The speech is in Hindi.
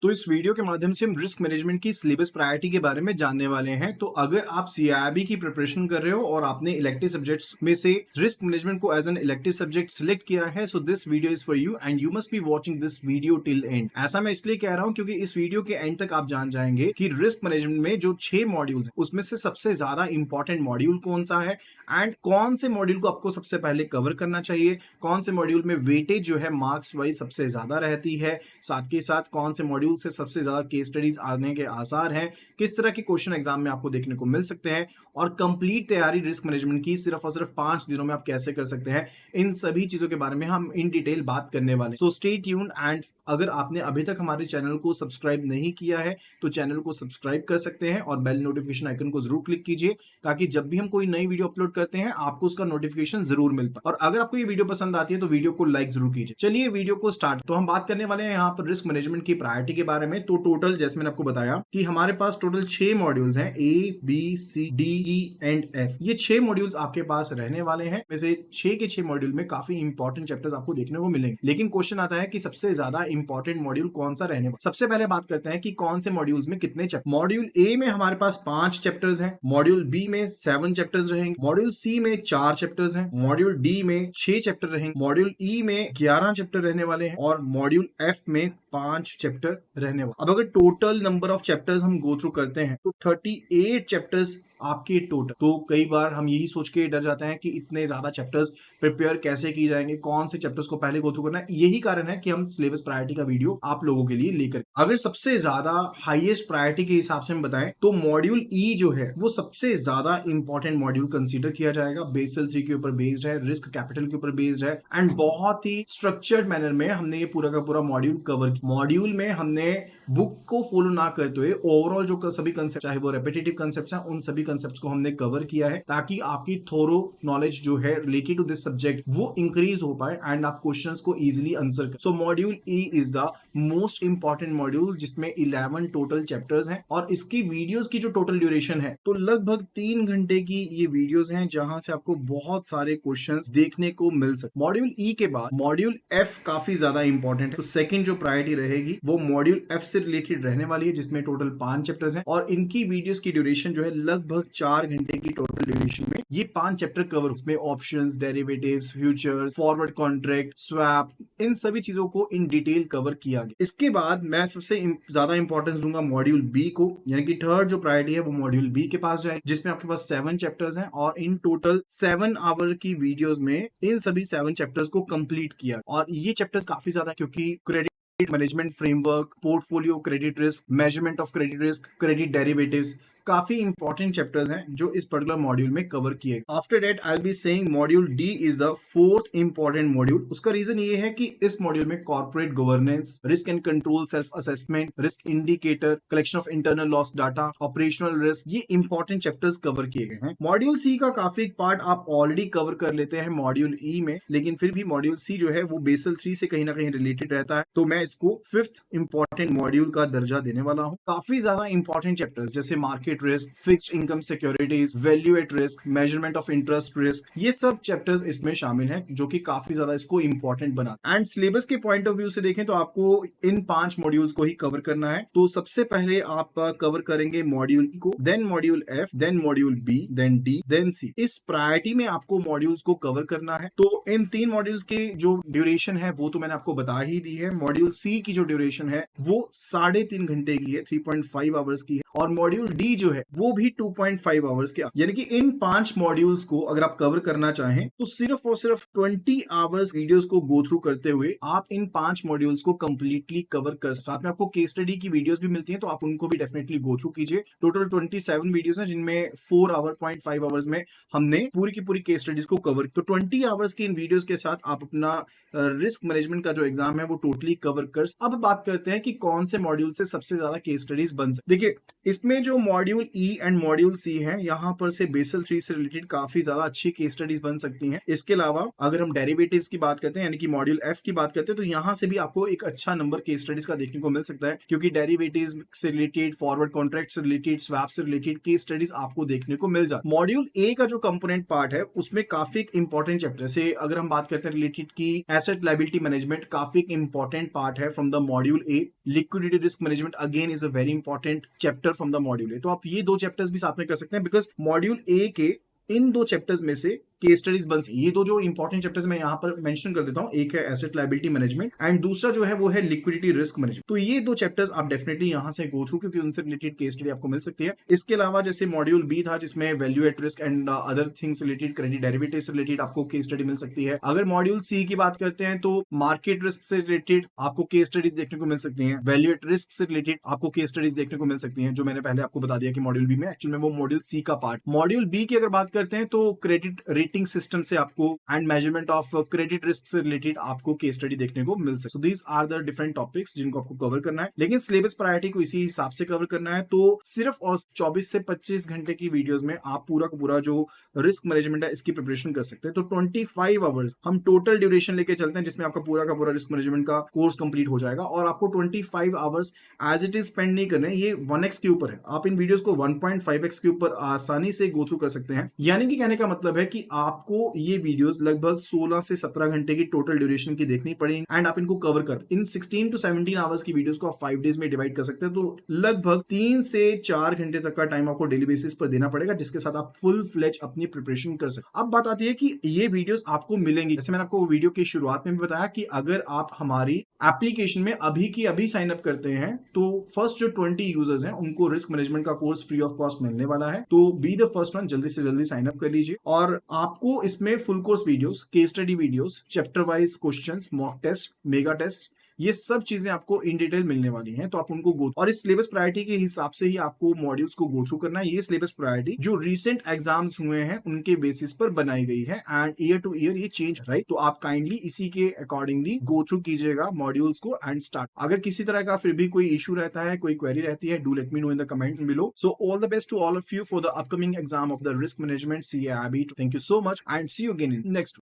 तो इस वीडियो के माध्यम से हम रिस्क मैनेजमेंट की सिलेबस प्रायोरिटी के बारे में जानने वाले हैं। तो अगर आप सीआईबी की प्रिपरेशन कर रहे हो और आपने इलेक्टिव सब्जेक्ट्स में से रिस्क मैनेजमेंट को as an elective subject select किया है, so this video is for you and you must be watching this video till end. ऐसा मैं इसलिए कह रहा हूं क्योंकि इस वीडियो के एंड तक आप जान जाएंगे कि रिस्क मैनेजमेंट में जो 6 मॉड्यूल्स हैं उसमें से सबसे ज्यादा इंपॉर्टेंट मॉड्यूल कौन सा है एंड कौन से मॉड्यूल को आपको सबसे पहले कवर करना चाहिए, कौन से मॉड्यूल में वेटेज जो है मार्क्स वाइज सबसे ज्यादा रहती है, साथ के साथ कौन से मॉड्यूल से सबसे ज्यादा केस स्टडीज आने के आसार हैं, किस तरह के क्वेश्चन एग्जाम में आपको देखने को मिल सकते हैं और कंप्लीट तैयारी रिस्क मैनेजमेंट की सिर्फ और सिर्फ 5 दिनों में आप कैसे कर सकते हैं। इन सभी चीजों के बारे में हम इन डिटेल बात करने वाले हैं। सो स्टे ट्यून एंड अगर आपने अभी तक हमारे चैनल को सब्सक्राइब नहीं किया है तो चैनल को सब्सक्राइब कर सकते हैं और बेल नोटिफिकेशन आइकन को जरूर क्लिक कीजिए ताकि जब भी हम कोई नई वीडियो अपलोड करते हैं आपको उसका नोटिफिकेशन जरूर मिल पाए। और अगर आपको ये वीडियो पसंद आती है तो वीडियो को लाइक जरूर कीजिए। चलिए वीडियो को स्टार्ट। तो हम बात करने वाले हैं यहाँ पर रिस्क मैनेजमेंट की प्रायोरिटी के बारे में। तो टोटल जैसे मैंने आपको बताया कि हमारे पास टोटल 6 मॉड्यूल्स हैं, A B C D E and F. ये 6 मॉड्यूल्स आपके पास रहने वाले हैं। वैसे 6 के 6 मॉड्यूल में काफी इंपॉर्टेंट चैप्टर्स आपको देखने को मिलेंगे, लेकिन क्वेश्चन आता है कि सबसे ज्यादा इंपॉर्टेंट मॉड्यूल कौन सा रहने वाला। सबसे पहले बात करते हैं कि कौन से मॉड्यूल्स में कितने चैप्टर। मॉड्यूल ए में हमारे पास 5 चैप्टर्स हैं, मॉड्यूल बी में 7 चैप्टर्स रहेंगे, मॉड्यूल सी में 4 चैप्टर्स हैं, मॉड्यूल डी में 6 चैप्टर रहेंगे, मॉड्यूल ई में 11 चैप्टर रहने वाले हैं और मॉड्यूल एफ में 5 चैप्टर रहने वाले। अब अगर टोटल नंबर ऑफ चैप्टर्स हम गो थ्रू करते हैं तो 38 चैप्टर्स आपके टोटल। तो कई बार हम यही सोच के डर जाते हैं कि इतने ज्यादा चैप्टर्स प्रिपेयर कैसे की जाएंगे, कौन से चैप्टर्स को पहले गो थ्रू करना है। यही कारण है कि हम सिलेबस प्रायोरिटी का वीडियो आप लोगों के लिए लेकर, अगर सबसे ज्यादा हाईएस्ट प्रायोरिटी के हिसाब से हम बताएं तो मॉड्यूल ई जो है वो सबसे ज्यादा इंपॉर्टेंट मॉड्यूल कंसीडर किया जाएगा। बेसल 3 के ऊपर बेस्ड है, रिस्क कैपिटल के ऊपर बेस्ड है एंड बहुत ही स्ट्रक्चर्ड मैनर में हमने ये पूरा का पूरा मॉड्यूल कवर किया। मॉड्यूल में हमने बुक को फॉलो ना करते हुए ओवरऑल जो सभी कंसेप्ट, चाहे वो रेपिटेटिव कंसेप्ट हैं, उन सभी कंसेप्ट्स को हमने कवर किया है ताकि आपकी थोरो नॉलेज जो है रिलेटेड टू दिस सब्जेक्ट वो इंक्रीज हो पाए एंड आप क्वेश्चंस को इजीली आंसर कर। So module E is the most important module जिसमें 11 टोटल चैप्टर्स हैं और इसकी वीडियोस की जो टोटल ड्यूरेशन है तो लगभग 3 घंटे की ये वीडियोस हैं जहां से आपको बहुत सारे क्वेश्चंस देखने को मिल सकते। मॉड्यूल ई के बाद मॉड्यूल एफ काफी ज्यादा इंपॉर्टेंट है। तो सेकंड जो प्रायोरिटी रहेगी वो मॉड्यूल एफ से रिलेटेड रहने वाली है जिसमें टोटल 5 चैप्टर्स हैं और इनकी वीडियोस की ड्यूरेशन जो है लगभग 4 घंटे की टोटल ड्यूरेशन में ये 5 चैप्टर कवर। उसमें options, derivatives, futures, forward contract, swap, इन सभी चीजों को इन डिटेल कवर किया गया। इसके बाद मैं सबसे ज्यादा इंपॉर्टेंस दूंगा मॉड्यूल बी को, यानी कि थर्ड जो प्रायोरिटी है वो मॉड्यूल बी के पास जाए जिसमें आपके पास 7 चैप्टर्स हैं और इन टोटल 7 आवर की वीडियोस में इन सभी 7 चैप्टर्स को कंप्लीट किया। और ये चैप्टर्स काफी ज्यादा क्योंकि credit management framework, portfolio credit risk, measurement of credit risk, credit derivatives, काफी इंपॉर्टेंट चैप्टर्स हैं जो इस पर्टिकुलर मॉड्यूल में कवर किए। After that I will be saying module D is the fourth important module. उसका रीजन ये है कि इस मॉड्यूल में corporate governance, risk and control, self assessment, risk indicator, collection of internal loss data, operational risk, ये इंपॉर्टेंट चैप्टर्स कवर किए गए हैं। मॉड्यूल सी का काफी पार्ट आप ऑलरेडी कवर कर लेते हैं मॉड्यूल ई में, लेकिन फिर भी मॉड्यूल सी जो है वो बेसल 3 से कहीं ना कहीं रिलेटेड रहता है, तो मैं इसको फिफ्थ इंपॉर्टेंट मॉड्यूल का दर्जा देने वाला हूँ। काफी ज्यादा इंपॉर्टेंट चैप्टर्स जैसे market risk, fixed income securities, value at risk, measurement of interest risk, ये सब चैप्टर्स इसमें शामिल हैं जो कि काफी ज्यादा इसको इंपॉर्टेंट बनाते हैं। एंड सिलेबस के पॉइंट ऑफ व्यू से देखें तो आपको इन 5 मॉड्यूल्स को ही कवर करना है। तो सबसे पहले आप कवर करेंगे मॉड्यूल को, then module F, then module B, then D, then C. इस प्रायोरिटी में आपको मॉड्यूल्स को कवर करना है। तो इन 3 मॉड्यूल्स की जो ड्यूरेशन है वो तो मैंने आपको बता ही दी है। मॉड्यूल सी की जो ड्यूरेशन है वो 3.5 घंटे की है, 3.5 आवर्स की है और मॉड्यूल डी जो है वो भी 2.5 आवर्स के। यानी कि इन 5 मॉड्यूल्स को अगर आप कवर करना चाहें तो सिर्फ और सिर्फ 20 आवर्स वीडियोस को गो थ्रू करते हुए आप इन 5 मॉड्यूल्स को कंप्लीटली कवर कर। साथ में आपको केस स्टडी की वीडियोस भी मिलती हैं तो आप उनको भी डेफिनेटली गो थ्रू कीजिए। टोटल 27 वीडियोस हैं जिनमें 4 आवर 0.5 आवर्स में हमने पूरी की पूरी केस स्टडीज को कवर। तो 20 आवर्स की इन वीडियोस के साथ आप अपना रिस्क मैनेजमेंट का जो एग्जाम है वो टोटली कवर कर। अब बात करते हैं कि कौन से मॉड्यूल से सबसे ज्यादा केस स्टडीज बन सकती। देखिए इसमें जो module module E and module C है, यहाँ पर से बेसल 3 से रिलेटेड काफी ज्यादा अच्छी केस स्टडीज बन सकती हैं। इसके अलावा अगर हम डेरिवेटिव्स की बात करते हैं यानी कि मॉड्यूल एफ की बात करते हैं, तो यहाँ से भी आपको एक अच्छा नंबर केस स्टडीज का देखने को मिल सकता है, क्योंकि डेरिवेटिव्स से रिलेटेड, फॉरवर्ड कॉन्ट्रैक्ट से रिलेटेड, स्वैप से रिलेटेड केस स्टडीज आपको देखने को मिल जाती है। मॉड्यूल ए का जो कंपोनेंट पार्ट है उसमें काफी एक इंपॉर्टेंट चैप्टर से अगर हम बात करते हैं रिलेटेड की एसेट लायबिलिटी मैनेजमेंट, काफी एक इंपॉर्टेंट पार्ट है from the module A. Liquidity risk management again is a very important chapter from the module A. तो आप ये दो चैप्टर्स भी साथ में कर सकते हैं, बिकॉज मॉड्यूल ए के इन दो चैप्टर्स में से केस स्टडीज बन सकती है। ये दो जो इंपॉर्टेंट चैप्टर्स मैं यहाँ पर मेंशन कर देता हूँ, एक है एसेट लायबिलिटी मैनेजमेंट एंड दूसरा जो है वो है लिक्विडिटी रिस्क मैनेजमेंट। तो ये दो चैप्टर्स आप डेफिनेटली यहाँ से गो थ्रू, क्योंकि उनसे रिलेटेड केस स्टडी आपको मिल सकती है। इसके अलावा जैसे मॉड्यूल बी था जिसमें value at risk and other things related, credit derivative से रिलेटेड आपको केस स्टडी मिल सकती है। अगर मॉड्यूल सी की बात करते हैं तो मार्केट रिस्क से रिलेटेड आपको केस स्टडीज देखने को मिल सकती है। वैल्यू एट रिस्क से रिलेटेड आपको केस स्टडीज देखने को मिल सकती है, जो मैंने पहले आपको बता दिया कि मॉड्यूल बी में एक्चुअल में वो मॉड्यूल सी का पार्ट। मॉड्यूल बी की अगर बात करते हैं तो क्रेडिट रेटिंग सिस्टम से आपको and measurement of credit risk से रिलेटेड आपको केस स्टडी देखने को मिल सकती है। So these are the different topics जिनको आपको कवर करना है, लेकिन सिलेबस प्रायोरिटी को इसी हिसाब से कवर करना है। तो सिर्फ और 24 से 25 घंटे की वीडियोस में आप पूरा का पूरा जो रिस्क मैनेजमेंट है इसकी प्रिपरेशन कर सकते हैं। तो 25 आवर्स हम टोटल ड्यूरेशन लेके चलते हैं, जिसमें आपका पूरा का पूरा रिस्क मैनेजमेंट का कोर्स कंप्लीट हो जाएगा। और आपको 25 hours as it is spend नहीं करने, ये 1x के ऊपर है। आप इन वीडियोस को 1.5x के ऊपर आसानी से गो थ्रू कर सकते हैं। यानी कि कहने का मतलब है कि आपको ये वीडियोस लगभग 16 से 17 घंटे की टोटल ड्यूरेशन की देखनी पड़ेगी एंड आप इनको कवर कर इन 16 टू 17 आवर्स की वीडियोस को आप 5 डेज में डिवाइड कर सकते हैं। तो लगभग 3 से 4 घंटे तक का टाइम आपको डेली बेसिस पर देना पड़ेगा, जिसके साथ आप फुल फ्लेज अपनी प्रिपरेशन कर सकते हैं। अब बात आती है कि ये वीडियोस आपको मिलेंगी, जैसे मैंने आपको वीडियो की शुरुआत में भी बताया कि अगर आप हमारी एप्लीकेशन में अभी की अभी साइन अप करते हैं तो फर्स्ट जो 20 यूजर्स हैं उनको रिस्क मैनेजमेंट का कोर्स फ्री ऑफ कॉस्ट मिलने वाला है। तो बी द फर्स्ट वन, जल्दी से जल्दी साइन अप कर लीजिए। और आपको इसमें full course videos, case study videos, chapter wise questions, mock test, mega test, ये सब चीजें आपको इन डिटेल मिलने वाली हैं। तो आप उनको गो, और इस सिलेबस प्रायोरिटी के हिसाब से ही आपको मॉड्यूल्स को गो थ्रू करना है। ये सिलेबस प्रायोरिटी जो रिसेंट एग्जाम्स हुए हैं उनके बेसिस पर बनाई गई है एंड ईयर टू ईयर ये चेंज, राइट। तो आप काइंडली इसी के अकॉर्डिंगली गो थ्रू कीजिएगा मॉड्यूल्स को एंड स्टार्ट। अगर किसी तरह का फिर भी कोई इशू रहता है, कोई क्वेरी रहती है, do let me know in the comments below. So all the best to all of you for the upcoming exam of the risk management CAIIB। Thank you so much and see you again in next